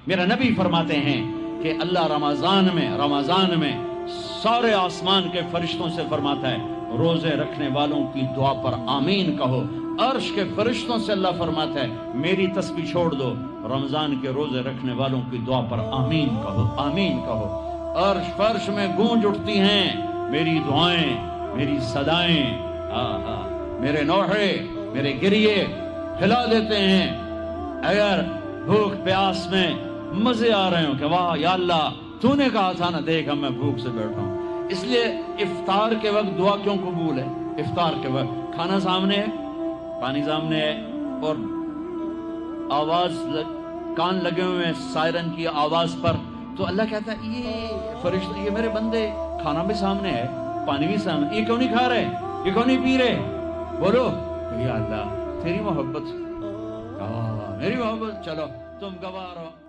میرا نبی فرماتے ہیں کہ اللہ رمضان میں سارے آسمان کے فرشتوں سے فرماتا ہے روزے رکھنے والوں کی دعا پر آمین کہو. عرش کے فرشتوں سے اللہ فرماتا ہے میری تسبیح چھوڑ دو, رمضان کے روزے رکھنے والوں کی دعا پر آمین کہو, آمین کہو. عرش فرش میں گونج اٹھتی ہیں میری دعائیں, میری صدائیں, میرے نوحے, میرے گریے ہلا دیتے ہیں. اگر بھوک پیاس میں مزے آ رہے ہوں کہ واہ یا اللہ تو نے کہا تھا نا, دیکھ میں بھوک سے بیٹھا ہوں. اس لیے افطار کے وقت دعا کیوں قبول ہے؟ افطار کے وقت کھانا سامنے ہے, پانی سامنے ہے, اور آواز کان لگے ہوئے ہیں سائرن کی آواز پر, تو اللہ کہتا ہے یہ فرشتے, یہ میرے بندے, کھانا بھی سامنے ہے, پانی بھی سامنے, یہ کیوں نہیں کھا رہے, یہ کیوں نہیں پی رہے؟ بولو یا اللہ تیری محبت, میری محبت, چلو تم گواہ رہو.